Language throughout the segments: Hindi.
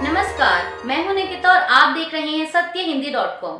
नमस्कार, मैं हूं निकिता और आप देख रहे हैं सत्यहिंदी.com।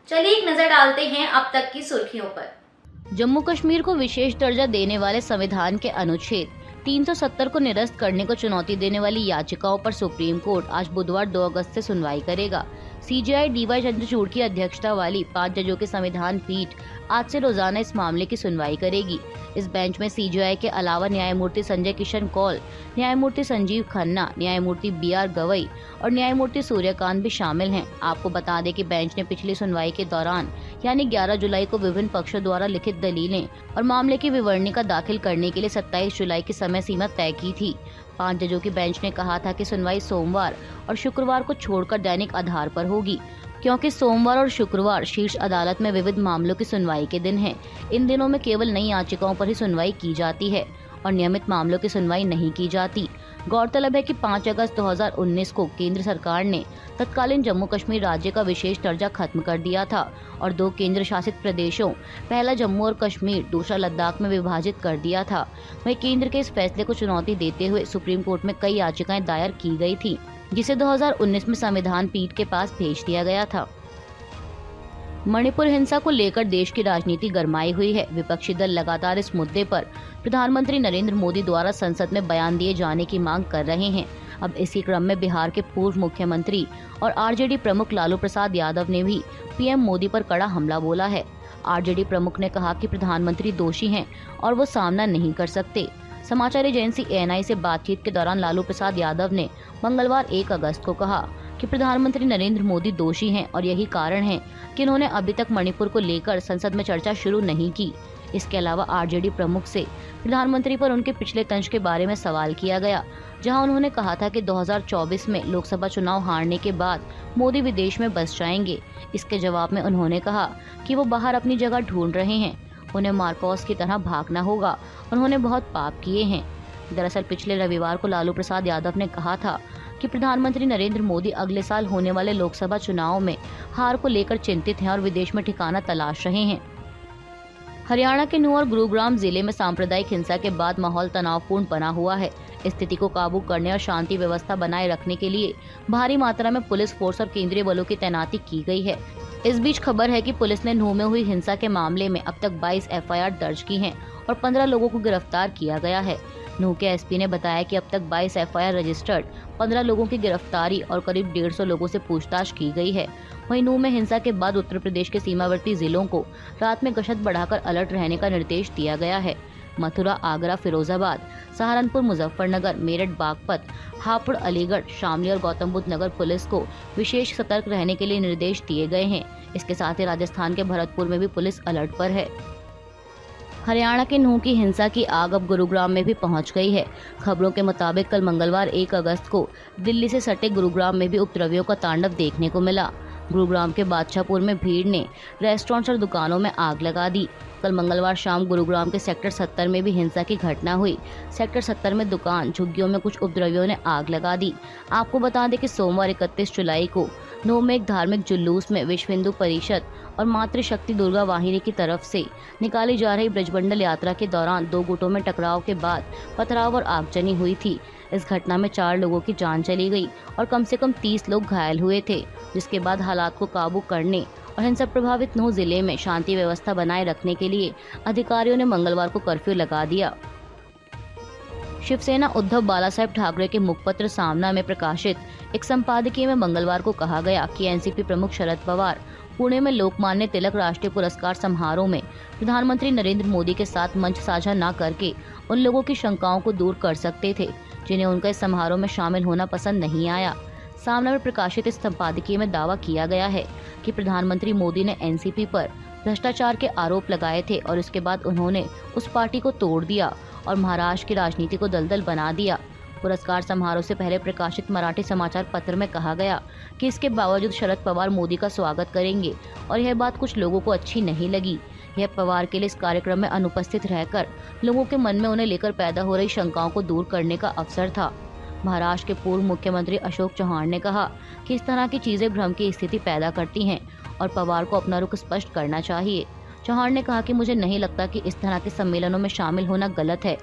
चलिए एक नजर डालते हैं अब तक की सुर्खियों पर। जम्मू कश्मीर को विशेष दर्जा देने वाले संविधान के अनुच्छेद 370 को निरस्त करने को चुनौती देने वाली याचिकाओं पर सुप्रीम कोर्ट आज बुधवार 2 अगस्त से सुनवाई करेगा। सीजेआई डीवाई चंद्रचूड़ की अध्यक्षता वाली 5 जजों की संविधान पीठ आज से रोजाना इस मामले की सुनवाई करेगी। इस बेंच में सीजेआई के अलावा न्यायमूर्ति संजय किशन कौल, न्यायमूर्ति संजीव खन्ना, न्यायमूर्ति बीआर गवई और न्यायमूर्ति सूर्यकांत भी शामिल हैं। आपको बता दें कि बेंच ने पिछली सुनवाई के दौरान यानी 11 जुलाई को विभिन्न पक्षों द्वारा लिखित दलीलें और मामले की विवरणिका दाखिल करने के लिए 27 जुलाई की समय सीमा तय की थी। 5 जजों की बेंच ने कहा था कि सुनवाई सोमवार और शुक्रवार को छोड़कर दैनिक आधार पर होगी, क्योंकि सोमवार और शुक्रवार शीर्ष अदालत में विविध मामलों की सुनवाई के दिन हैं। इन दिनों में केवल नई याचिकाओं पर ही सुनवाई की जाती है और नियमित मामलों की सुनवाई नहीं की जाती। गौरतलब है कि 5 अगस्त 2019 को केंद्र सरकार ने तत्कालीन जम्मू कश्मीर राज्य का विशेष दर्जा खत्म कर दिया था और 2 केंद्र शासित प्रदेशों, पहला जम्मू और कश्मीर, दूसरा लद्दाख में विभाजित कर दिया था। वहीं केंद्र के इस फैसले को चुनौती देते हुए सुप्रीम कोर्ट में कई याचिकाएं दायर की गई थी, जिसे 2019 में संविधान पीठ के पास भेज दिया गया था। मणिपुर हिंसा को लेकर देश की राजनीति गरमाई हुई है। विपक्षी दल लगातार इस मुद्दे पर प्रधानमंत्री नरेंद्र मोदी द्वारा संसद में बयान दिए जाने की मांग कर रहे हैं। अब इसी क्रम में बिहार के पूर्व मुख्यमंत्री और आरजेडी प्रमुख लालू प्रसाद यादव ने भी पीएम मोदी पर कड़ा हमला बोला है। आरजेडी प्रमुख ने कहा कि प्रधानमंत्री दोषी हैं और वो सामना नहीं कर सकते। समाचार एजेंसी एएनआई से बातचीत के दौरान लालू प्रसाद यादव ने मंगलवार 1 अगस्त को कहा कि प्रधानमंत्री नरेंद्र मोदी दोषी हैं और यही कारण है कि उन्होंने अभी तक मणिपुर को लेकर संसद में चर्चा शुरू नहीं की। इसके अलावा आरजेडी प्रमुख से प्रधानमंत्री पर उनके पिछले तंज के बारे में सवाल किया गया, जहां उन्होंने कहा था कि 2024 में लोकसभा चुनाव हारने के बाद मोदी विदेश में बस जाएंगे। इसके जवाब में उन्होंने कहा कि वो बाहर अपनी जगह ढूंढ रहे हैं, उन्हें मार्कोस की तरह भागना होगा, उन्होंने बहुत पाप किए हैं। दरअसल पिछले रविवार को लालू प्रसाद यादव ने कहा था कि प्रधानमंत्री नरेंद्र मोदी अगले साल होने वाले लोकसभा चुनाव में हार को लेकर चिंतित हैं और विदेश में ठिकाना तलाश रहे हैं। हरियाणा के नूंह और गुरुग्राम जिले में सांप्रदायिक हिंसा के बाद माहौल तनावपूर्ण बना हुआ है। स्थिति को काबू करने और शांति व्यवस्था बनाए रखने के लिए भारी मात्रा में पुलिस फोर्स और केंद्रीय बलों की तैनाती की गई है। इस बीच खबर है कि पुलिस ने नूंह में हुई हिंसा के मामले में अब तक 22 एफआईआर दर्ज की हैं और 15 लोगों को गिरफ्तार किया गया है। नूंह के एसपी ने बताया कि अब तक 22 एफआईआर रजिस्टर्ड, 15 लोगों की गिरफ्तारी और करीब 150 लोगों से पूछताछ की गई है। वहीं नूंह में हिंसा के बाद उत्तर प्रदेश के सीमावर्ती जिलों को रात में गश्त बढ़ाकर अलर्ट रहने का निर्देश दिया गया है। मथुरा, आगरा, फिरोजाबाद, सहारनपुर, मुजफ्फरनगर, मेरठ, बागपत, हापुड़, अलीगढ़, शामली और गौतम बुद्ध नगर पुलिस को विशेष सतर्क रहने के लिए निर्देश दिए गए हैं। इसके साथ ही राजस्थान के भरतपुर में भी पुलिस अलर्ट पर है। हरियाणा के नूंह की हिंसा की आग अब गुरुग्राम में भी पहुंच गई है। खबरों के मुताबिक कल मंगलवार 1 अगस्त को दिल्ली से सटे गुरुग्राम में भी उपद्रवियों का तांडव देखने को मिला। गुरुग्राम के बादशाहपुर में भीड़ ने रेस्टोरेंट्स और दुकानों में आग लगा दी। कल मंगलवार शाम गुरुग्राम के सेक्टर 70 में भी हिंसा की घटना हुई। सेक्टर 70 में दुकान झुग्गियों में कुछ उपद्रवियों ने आग लगा दी। आपको बता दें कि सोमवार 31 जुलाई को नूंह में एक धार्मिक जुलूस में विश्व हिंदू परिषद और मातृशक्ति दुर्गा वाहिनी की तरफ से निकाली जा रही ब्रजमंडल यात्रा के दौरान 2 गुटों में टकराव के बाद पथराव और आगजनी हुई थी। इस घटना में 4 लोगों की जान चली गई और कम से कम 30 लोग घायल हुए थे, जिसके बाद हालात को काबू करने और हिंसा प्रभावित नूंह जिले में शांति व्यवस्था बनाए रखने के लिए अधिकारियों ने मंगलवार को कर्फ्यू लगा दिया। शिवसेना उद्धव बालासाहेब ठाकरे के मुखपत्र सामना में प्रकाशित एक संपादकीय में मंगलवार को कहा गया कि एनसीपी प्रमुख शरद पवार पुणे में लोकमान्य तिलक राष्ट्रीय पुरस्कार समारोह में प्रधानमंत्री नरेंद्र मोदी के साथ मंच साझा न करके उन लोगों की शंकाओं को दूर कर सकते थे जिन्हें उनका इस समारोह में शामिल होना पसंद नहीं आया। सामना में प्रकाशित इस संपादकीय में दावा किया गया है कि प्रधानमंत्री मोदी ने एनसीपी पर भ्रष्टाचार के आरोप लगाए थे और इसके बाद उन्होंने उस पार्टी को तोड़ दिया और महाराष्ट्र की राजनीति को दलदल बना दिया। पुरस्कार समारोह से पहले प्रकाशित मराठी समाचार पत्र में कहा गया कि इसके बावजूद शरद पवार मोदी का स्वागत करेंगे और यह बात कुछ लोगों को अच्छी नहीं लगी। यह पवार के लिए इस कार्यक्रम में अनुपस्थित रहकर लोगों के मन में उन्हें लेकर पैदा हो रही शंकाओं को दूर करने का अवसर था। महाराष्ट्र के पूर्व मुख्यमंत्री अशोक चौहान ने कहा कि इस तरह की चीजें भ्रम की स्थिति पैदा करती हैं और पवार को अपना रुख स्पष्ट करना चाहिए। चौहान ने कहा कि मुझे नहीं लगता कि इस तरह के सम्मेलनों में शामिल होना गलत है।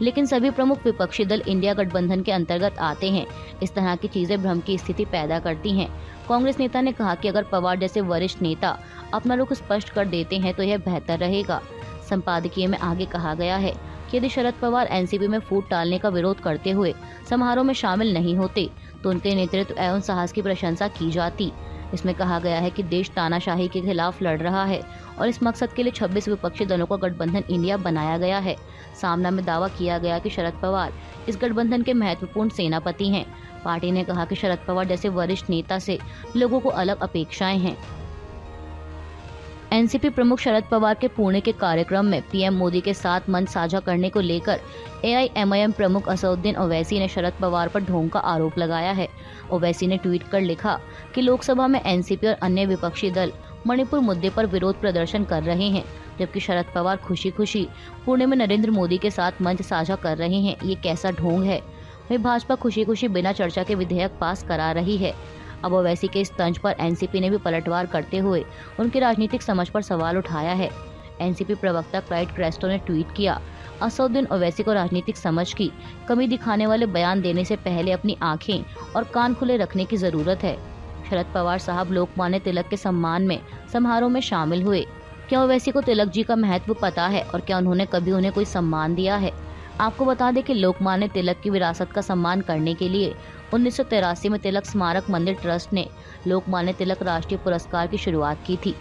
लेकिन सभी प्रमुख विपक्षी दल इंडिया गठबंधन के अंतर्गत आते हैं। इस तरह की चीजें भ्रम की स्थिति पैदा करती हैं। कांग्रेस नेता ने कहा कि अगर पवार जैसे वरिष्ठ नेता अपना रुख स्पष्ट कर देते हैं तो यह बेहतर रहेगा। संपादकीय में आगे कहा गया है कि यदि शरद पवार एनसीपी में फूट डालने का विरोध करते हुए समारोह में शामिल नहीं होते तो उनके नेतृत्व एवं साहस की प्रशंसा की जाती। इसमें कहा गया है कि देश तानाशाही के खिलाफ लड़ रहा है और इस मकसद के लिए 26 विपक्षी दलों का गठबंधन इंडिया बनाया गया है। सामना में दावा किया गया कि शरद पवार इस गठबंधन के महत्वपूर्ण सेनापति हैं। पार्टी ने कहा कि शरद पवार जैसे वरिष्ठ नेता से लोगों को अलग अपेक्षाएं हैं। एनसीपी प्रमुख शरद पवार के पुणे के कार्यक्रम में पीएम मोदी के साथ मंच साझा करने को लेकर एआईएमआईएम प्रमुख असदुद्दीन ओवैसी ने शरद पवार पर ढोंग का आरोप लगाया है। ओवैसी ने ट्वीट कर लिखा कि लोकसभा में एनसीपी और अन्य विपक्षी दल मणिपुर मुद्दे पर विरोध प्रदर्शन कर रहे हैं, जबकि शरद पवार खुशी खुशी पुणे में नरेंद्र मोदी के साथ मंच साझा कर रहे हैं। ये कैसा ढोंग है। वही भाजपा खुशी खुशी बिना चर्चा के विधेयक पास करा रही है। अब ओवैसी के इस तंज पर एनसीपी ने भी पलटवार करते हुए उनकी राजनीतिक समझ पर सवाल उठाया है। एनसीपी प्रवक्ता क्लाइड क्रेस्टो ने ट्वीट किया, असदुद्दीन ओवैसी को राजनीतिक समझ की कमी दिखाने वाले बयान देने से पहले अपनी आंखें और कान खुले रखने की जरूरत है। शरद पवार साहब लोकमान्य तिलक के सम्मान में समारोह में शामिल हुए। क्या ओवैसी को तिलक जी का महत्व पता है और क्या उन्होंने कभी उन्हें कोई सम्मान दिया है? आपको बता दें कि लोकमान्य तिलक की विरासत का सम्मान करने के लिए 1983 में तिलक स्मारक मंदिर ट्रस्ट ने लोकमान्य तिलक राष्ट्रीय पुरस्कार की शुरुआत की थी।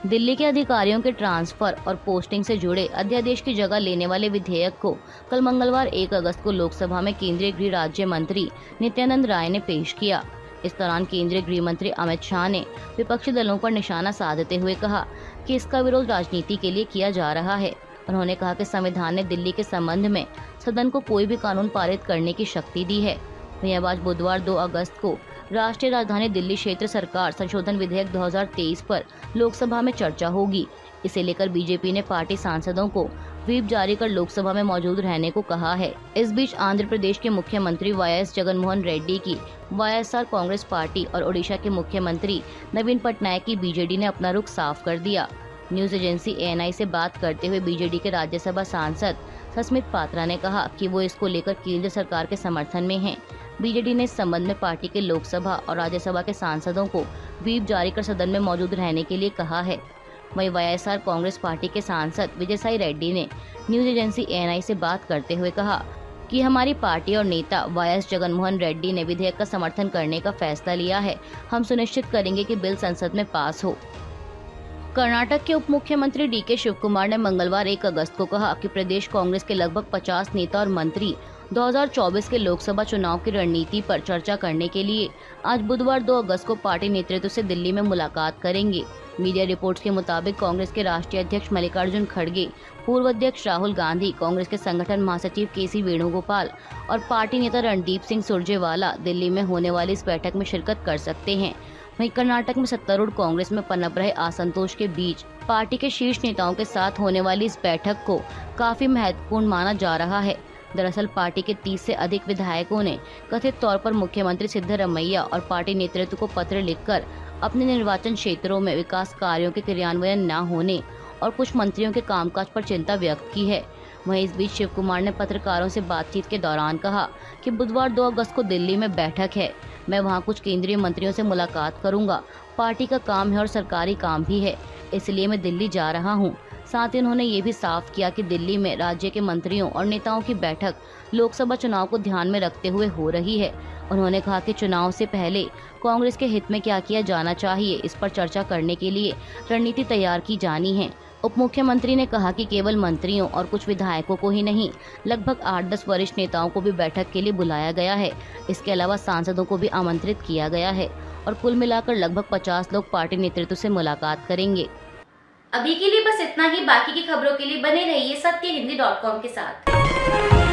दिल्ली के अधिकारियों के ट्रांसफर और पोस्टिंग से जुड़े अध्यादेश की जगह लेने वाले विधेयक को कल मंगलवार 1 अगस्त को लोकसभा में केंद्रीय गृह राज्य मंत्री नित्यानंद राय ने पेश किया। इस दौरान केंद्रीय गृह मंत्री अमित शाह ने विपक्षी दलों पर निशाना साधते हुए कहा कि इसका विरोध राजनीति के लिए किया जा रहा है। उन्होंने कहा कि संविधान ने दिल्ली के संबंध में सदन को कोई भी कानून पारित करने की शक्ति दी है। वहीं आज बुधवार 2 अगस्त को राष्ट्रीय राजधानी दिल्ली क्षेत्र सरकार संशोधन विधेयक 2023 पर लोकसभा में चर्चा होगी। इसे लेकर बीजेपी ने पार्टी सांसदों को व्हिप जारी कर लोकसभा में मौजूद रहने को कहा है। इस बीच आंध्र प्रदेश के मुख्यमंत्री वाईएस जगनमोहन रेड्डी की वाईएसआर कांग्रेस पार्टी और ओडिशा के मुख्यमंत्री नवीन पटनायक की बीजेडी ने अपना रुख साफ कर दिया। न्यूज एजेंसी एएनआई से बात करते हुए बीजेडी के राज्यसभा सांसद सस्मित पात्रा ने कहा कि वो इसको लेकर केंद्र सरकार के समर्थन में हैं। बीजेडी ने इस संबंध में पार्टी के लोकसभा और राज्यसभा के सांसदों को व्हिप जारी कर सदन में मौजूद रहने के लिए कहा है। वहीं वाईएसआर कांग्रेस पार्टी के सांसद विजयसाई रेड्डी ने न्यूज एजेंसी एएनआई से बात करते हुए कहा कि हमारी पार्टी और नेता वाईएस जगनमोहन रेड्डी ने विधेयक का समर्थन करने का फैसला लिया है। हम सुनिश्चित करेंगे कि बिल संसद में पास हो। कर्नाटक के उप मुख्यमंत्री डीके शिवकुमार ने मंगलवार 1 अगस्त को कहा कि प्रदेश कांग्रेस के लगभग 50 नेता और मंत्री 2024 के लोकसभा चुनाव की रणनीति पर चर्चा करने के लिए आज बुधवार 2 अगस्त को पार्टी नेतृत्व से दिल्ली में मुलाकात करेंगे। मीडिया रिपोर्ट्स के मुताबिक कांग्रेस के राष्ट्रीय अध्यक्ष मल्लिकार्जुन खड़गे, पूर्व अध्यक्ष राहुल गांधी, कांग्रेस के संगठन महासचिव केसी वेणुगोपाल और पार्टी नेता रणदीप सिंह सुरजेवाला दिल्ली में होने वाली इस बैठक में शिरकत कर सकते हैं। वहीं कर्नाटक में सत्तारूढ़ कांग्रेस में पनप रहे असंतोष के बीच पार्टी के शीर्ष नेताओं के साथ होने वाली इस बैठक को काफी महत्वपूर्ण माना जा रहा है। दरअसल पार्टी के 30 से अधिक विधायकों ने कथित तौर पर मुख्यमंत्री सिद्धरमैया और पार्टी नेतृत्व को पत्र लिखकर अपने निर्वाचन क्षेत्रों में विकास कार्यों के क्रियान्वयन न होने और कुछ मंत्रियों के कामकाज पर चिंता व्यक्त की है। वहीं इस बीच शिवकुमार ने पत्रकारों से बातचीत के दौरान कहा कि बुधवार 2 अगस्त को दिल्ली में बैठक है। मैं वहां कुछ केंद्रीय मंत्रियों से मुलाकात करूंगा। पार्टी का काम है और सरकारी काम भी है, इसलिए मैं दिल्ली जा रहा हूं। साथ ही उन्होंने ये भी साफ किया कि दिल्ली में राज्य के मंत्रियों और नेताओं की बैठक लोकसभा चुनाव को ध्यान में रखते हुए हो रही है। उन्होंने कहा कि चुनाव से पहले कांग्रेस के हित में क्या किया जाना चाहिए, इस पर चर्चा करने के लिए रणनीति तैयार की जानी है। उप मुख्यमंत्री ने कहा कि केवल मंत्रियों और कुछ विधायकों को ही नहीं, लगभग 8-10 वरिष्ठ नेताओं को भी बैठक के लिए बुलाया गया है। इसके अलावा सांसदों को भी आमंत्रित किया गया है और कुल मिलाकर लगभग 50 लोग पार्टी नेतृत्व से मुलाकात करेंगे। अभी के लिए बस इतना ही। बाकी की खबरों के लिए बने रहिए सत्यहिंदी.com के साथ।